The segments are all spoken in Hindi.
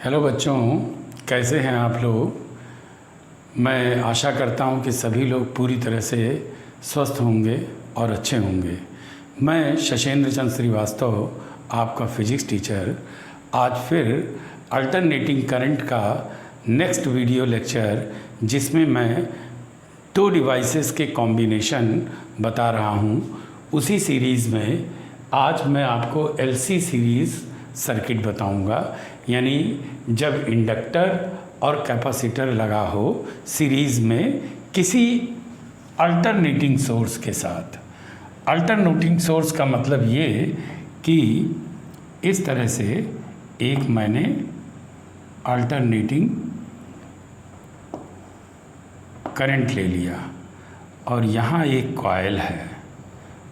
हेलो बच्चों, कैसे हैं आप लोग। मैं आशा करता हूं कि सभी लोग पूरी तरह से स्वस्थ होंगे और अच्छे होंगे। मैं शशेंद्र चंद्र श्रीवास्तव, आपका फिजिक्स टीचर, आज फिर अल्टरनेटिंग करंट का नेक्स्ट वीडियो लेक्चर, जिसमें मैं 2 डिवाइसेस के कॉम्बिनेशन बता रहा हूं, उसी सीरीज़ में आज मैं आपको एलसी सीरीज़ सर्किट बताऊंगा। यानी जब इंडक्टर और कैपेसिटर लगा हो सीरीज़ में किसी अल्टरनेटिंग सोर्स के साथ। अल्टरनेटिंग सोर्स का मतलब ये कि इस तरह से एक मैंने अल्टरनेटिंग करंट ले लिया और यहाँ एक कॉइल है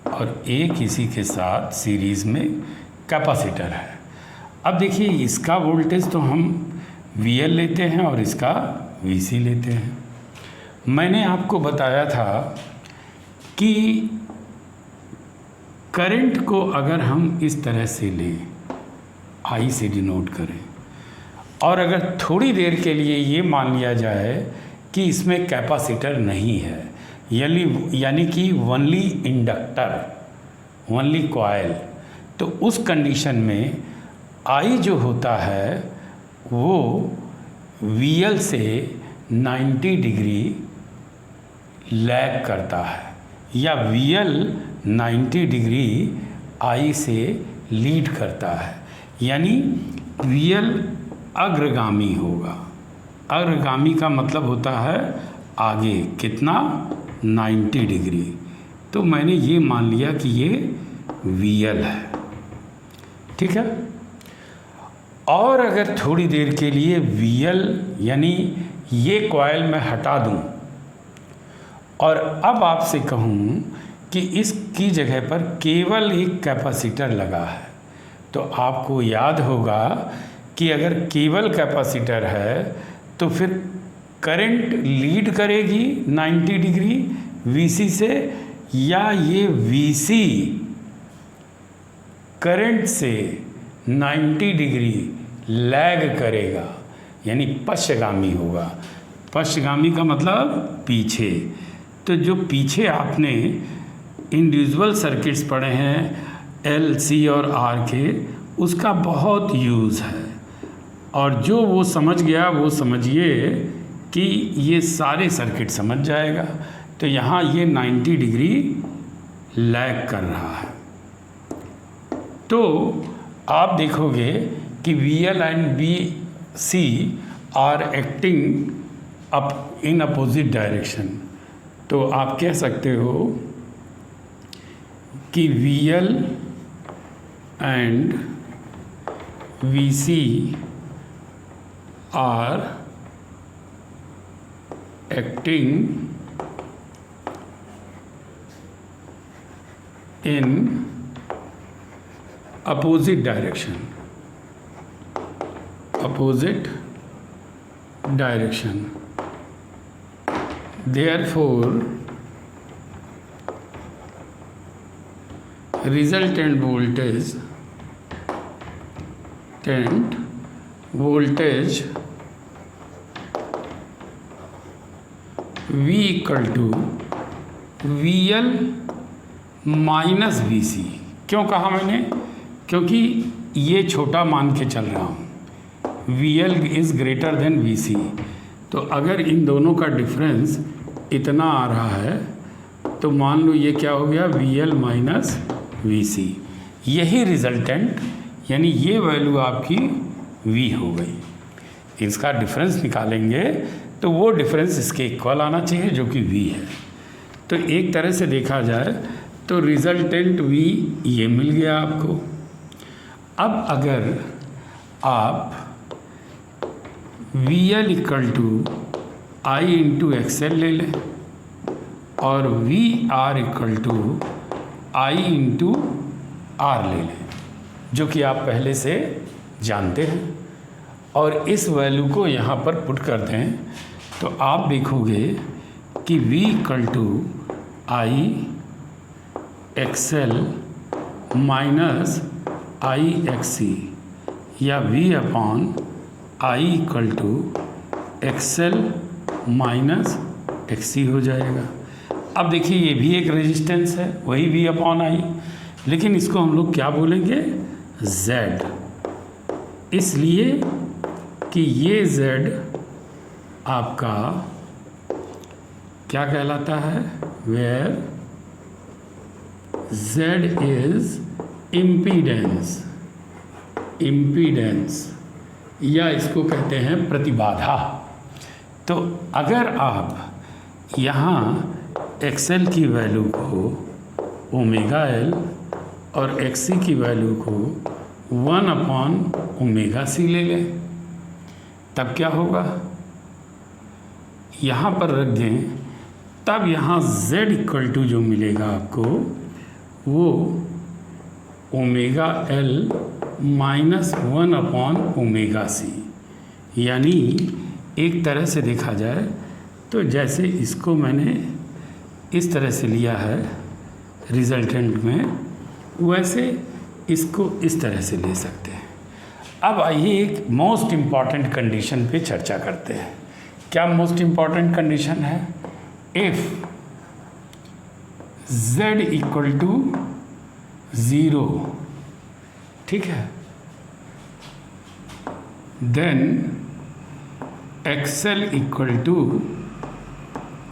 और एक इसी के साथ सीरीज़ में कैपेसिटर है। अब देखिए, इसका वोल्टेज तो हम VL लेते हैं और इसका VC लेते हैं। मैंने आपको बताया था कि करंट को अगर हम इस तरह से लें, I से डिनोट करें, और अगर थोड़ी देर के लिए ये मान लिया जाए कि इसमें कैपेसिटर नहीं है, यानी कि ओनली इंडक्टर, ओनली कॉइल, तो उस कंडीशन में I जो होता है वो VL से 90 डिग्री लैग करता है, या VL 90 डिग्री I से लीड करता है। यानी VL अग्रगामी होगा। अग्रगामी का मतलब होता है आगे कितना, 90 डिग्री। तो मैंने ये मान लिया कि ये VL है, ठीक है। और अगर थोड़ी देर के लिए VL यानी ये कॉइल मैं हटा दूं और अब आपसे कहूं कि इसकी जगह पर केवल एक कैपेसिटर लगा है, तो आपको याद होगा कि अगर केवल कैपेसिटर है तो फिर करंट लीड करेगी 90 डिग्री VC से, या ये VC करंट से 90 डिग्री लैग करेगा, यानी पश्चगामी होगा। पश्चगामी का मतलब पीछे। तो जो पीछे आपने इंडिविजुअल सर्किट्स पढ़े हैं L, C और R के, उसका बहुत यूज़ है, और जो वो समझ गया वो समझिए कि ये सारे सर्किट समझ जाएगा। तो यहाँ ये 90 डिग्री लैग कर रहा है। तो आप देखोगे कि VL and VC are acting up in opposite direction. तो आप कह सकते हो कि VL and VC are acting in opposite direction, therefore resultant voltage V equal to VL minus VC। क्यों कहा मैंने? क्योंकि ये छोटा मान के चल रहा हूँ, VL is greater than VC। तो अगर इन दोनों का डिफरेंस इतना आ रहा है तो मान लो ये क्या हो गया, VL माइनस VC। यही रिजल्टेंट, यानी ये वैल्यू आपकी V हो गई। इसका डिफरेंस निकालेंगे तो वो डिफरेंस इसके इक्वल आना चाहिए, जो कि V है। तो एक तरह से देखा जाए तो रिजल्टेंट V ये मिल गया आपको। अब अगर आप VL equal to I into XL ले लें और VR equal to I into R ले लें, जो कि आप पहले से जानते हैं, और इस वैल्यू को यहाँ पर पुट कर दें, तो आप देखोगे कि V equal to I XL minus I XC, या V upon I equal to XL minus XC हो जाएगा। अब देखिए ये भी एक रेजिस्टेंस है, वही V अपॉन आई, लेकिन इसको हम लोग क्या बोलेंगे, Z, इसलिए कि ये Z आपका क्या कहलाता है, where Z is impedance, impedance या इसको कहते हैं प्रतिबाधा। तो अगर आप यहाँ XL की वैल्यू को ओमेगा L और XC की वैल्यू को 1 अपॉन ओमेगा C ले लें, तब क्या होगा, यहाँ पर रख दें, तब यहाँ Z इक्वल टू जो मिलेगा आपको वो omega L minus 1 upon omega C। यानी एक तरह से देखा जाए तो जैसे इसको मैंने इस तरह से लिया है रिजल्टेंट में, वैसे इसको इस तरह से ले सकते हैं। अब आइए एक मोस्ट इम्पॉर्टेंट कंडीशन पे चर्चा करते हैं। क्या मोस्ट इम्पॉर्टेंट कंडीशन है, इफ Z इक्वल टू 0, ठीक है, then XL equal to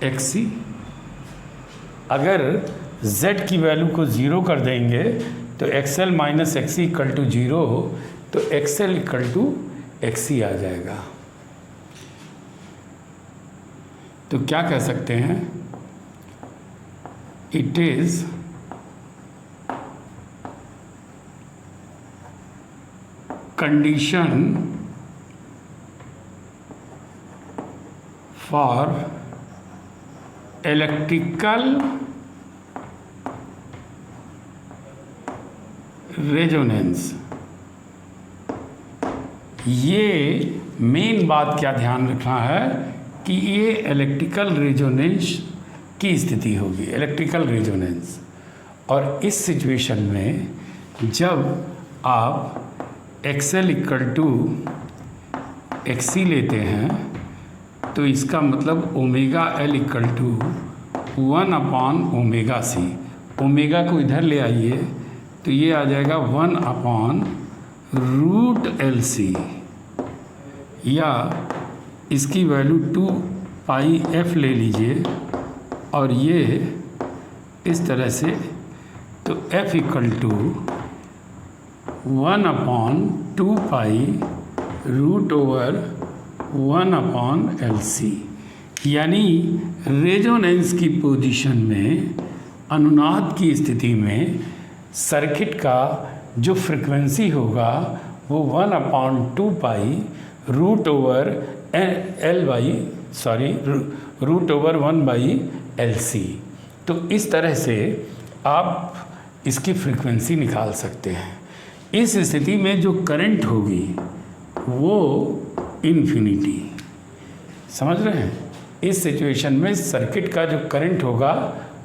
XC। अगर Z की वैल्यू को 0 कर देंगे तो XL minus XC equal to 0, तो XL इक्वल टू XC आ जाएगा। तो क्या कह सकते हैं, it is condition for electrical resonance. ये मेन बात क्या ध्यान रखना है कि ये इलेक्ट्रिकल रेजोनेंस की स्थिति होगी, इलेक्ट्रिकल रेजोनेंस। और इस सिचुएशन में जब आप XL इक्वल टू XC लेते हैं तो इसका मतलब omega L equal to 1 upon omega C। Omega को इधर ले आइए तो ये आ जाएगा 1 अपॉन रूट LC, या इसकी वैल्यू 2 पाई F ले लीजिए और ये इस तरह से, तो F equal to 1 upon 2 pi root over 1 upon LC। यानी रेजोनेंस की पोजीशन में, अनुनाद की स्थिति में सर्किट का जो फ्रिक्वेंसी होगा वो 1 upon 2 pi root over root over 1 by LC। तो इस तरह से आप इसकी फ्रिक्वेंसी निकाल सकते हैं। इस स्थिति में जो करंट होगी वो इन्फिनिटी, समझ रहे हैं, इस सिचुएशन में सर्किट का जो करंट होगा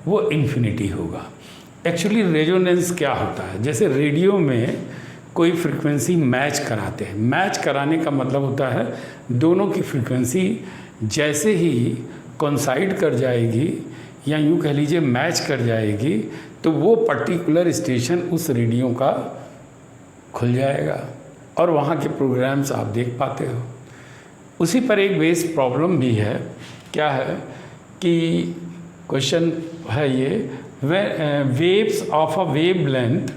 वो इन्फिनिटी होगा। एक्चुअली रेजोनेंस क्या होता है, जैसे रेडियो में कोई फ्रिक्वेंसी मैच कराते हैं, मैच कराने का मतलब होता है दोनों की फ्रिक्वेंसी जैसे ही कोइंसाइड कर जाएगी या यूँ कह लीजिए मैच कर जाएगी तो वो पर्टिकुलर स्टेशन उस रेडियो का खुल जाएगा और वहाँ के प्रोग्राम्स आप देख पाते हो। उसी पर एक बेस प्रॉब्लम भी है, क्या है कि क्वेश्चन है ये, waves of a wavelength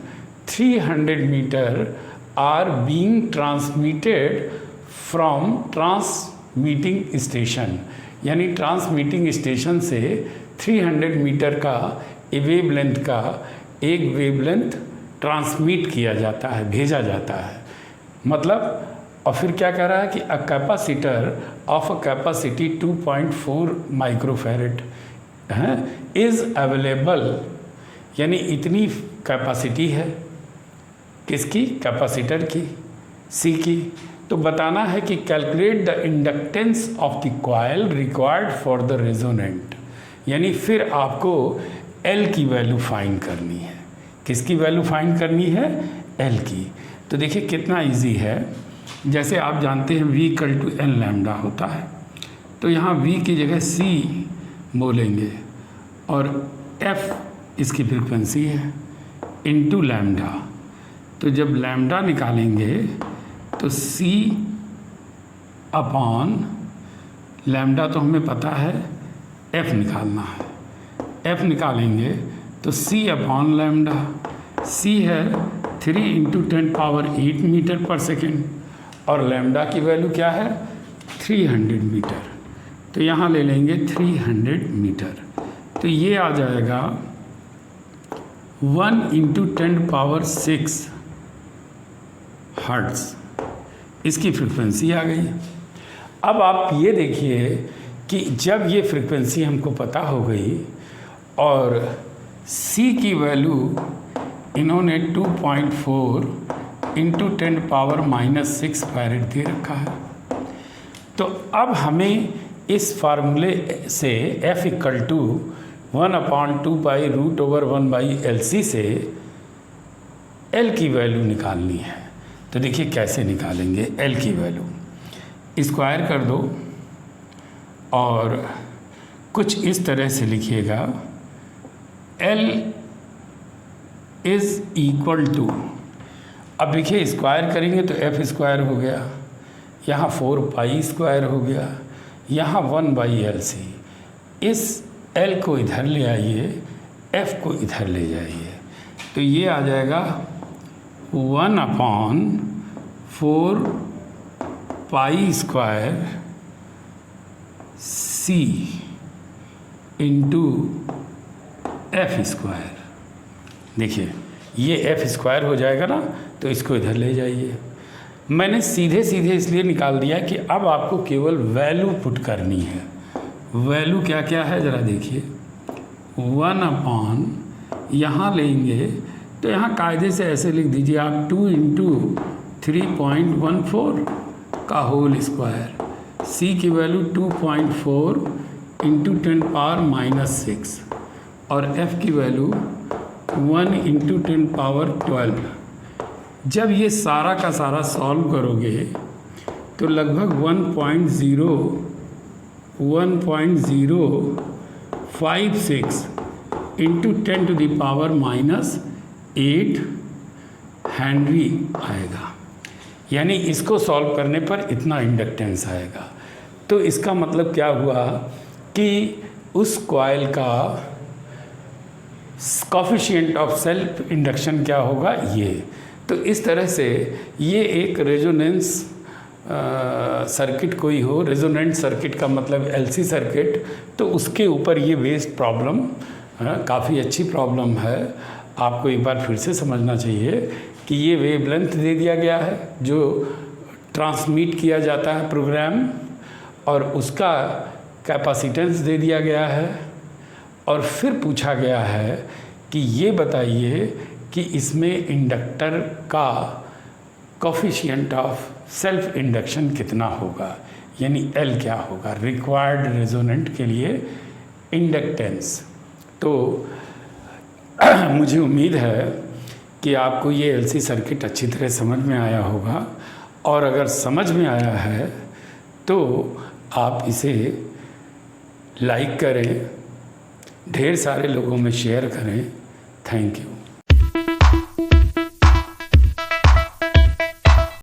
300 meter are being transmitted from transmitting station। यानी ट्रांसमीटिंग स्टेशन से 300 मीटर का वेवलेंथ का एक वेवलेंथ ट्रांसमिट किया जाता है, भेजा जाता है, मतलब। और फिर क्या कह रहा है कि a capacitor of a capacity 2.4 microfarad is available, यानी इतनी कैपेसिटी है किसकी, कैपेसिटर की, सी की। तो बताना है कि calculate the inductance of the coil required for the resonant, यानी फिर आपको एल की वैल्यू फाइंड करनी है। किसकी वैल्यू फाइंड करनी है, एल की। तो देखिए कितना इजी है, जैसे आप जानते हैं V = N लैम्डा होता है, तो यहाँ V की जगह C बोलेंगे और F इसकी फ्रीक्वेंसी है इनटू लैम्डा। तो जब लैम्डा निकालेंगे तो C अपॉन लैम्डा तो हमें पता है, F निकालना है। F निकालेंगे तो C अपॉन लैम्डा, C है 3 × 10⁸ मीटर पर सेकेंड और लैम्डा की वैल्यू क्या है 300 मीटर। तो यहाँ ले लेंगे 300 मीटर, तो ये आ जाएगा 1 × 10⁶ हर्ट्ज़, इसकी फ्रीक्वेंसी आ गई। अब आप ये देखिए कि जब ये फ्रीक्वेंसी हमको पता हो गई और C की वैल्यू इन्होंने 2.4 × 10⁻⁻6 फैरेड दे रखा है, तो अब हमें इस फार्मूले से F = 1/2π√1/LC से L की वैल्यू निकालनी है। तो देखिए कैसे निकालेंगे L की वैल्यू, स्क्वायर कर दो और कुछ इस तरह से लिखिएगा L = अब देखिए स्क्वायर करेंगे तो F² हो गया, यहाँ 4π² हो गया, यहाँ 1/LC। इस L को इधर ले आइए, F को इधर ले जाइए, तो ये आ जाएगा 1/4π² C × F²। देखिए ये F² हो जाएगा ना, तो इसको इधर ले जाइए। मैंने सीधे सीधे इसलिए निकाल दिया कि अब आपको केवल वैल्यू पुट करनी है। वैल्यू क्या क्या है ज़रा देखिए, 1/, यहाँ लेंगे तो यहाँ कायदे से ऐसे लिख दीजिए आप 2 × 3.14 का होल स्क्वायर, C की वैल्यू 2.4 × 10⁻⁻6 और F की वैल्यू 1 × 10⁻12। जब ये सारा का सारा सॉल्व करोगे तो लगभग 1.056 × 10⁻8 हेनरी आएगा, यानी इसको सॉल्व करने पर इतना इंडक्टेंस आएगा। तो इसका मतलब क्या हुआ कि उस कॉइल का कोफिशिएंट ऑफ सेल्फ इंडक्शन क्या होगा ये। तो इस तरह से ये एक रेजोनेंस सर्किट कोई हो, रेजोनेंट सर्किट का मतलब LC सर्किट, तो उसके ऊपर ये बेस्ड प्रॉब्लम काफ़ी अच्छी प्रॉब्लम है। आपको एक बार फिर से समझना चाहिए कि ये वेवलेंथ दे दिया गया है जो ट्रांसमिट किया जाता है प्रोग्राम, और उसका कैपेसिटेंस दे दिया गया है, और फिर पूछा गया है कि ये बताइए कि इसमें इंडक्टर का कोफिशिएंट ऑफ सेल्फ इंडक्शन कितना होगा, यानी L क्या होगा, रिक्वायर्ड रेजोनेंट के लिए इंडक्टेंस। तो मुझे उम्मीद है कि आपको ये LC सर्किट अच्छी तरह समझ में आया होगा, और अगर समझ में आया है तो आप इसे लाइक करें, ढेर सारे लोगों में शेयर करें। Thank you.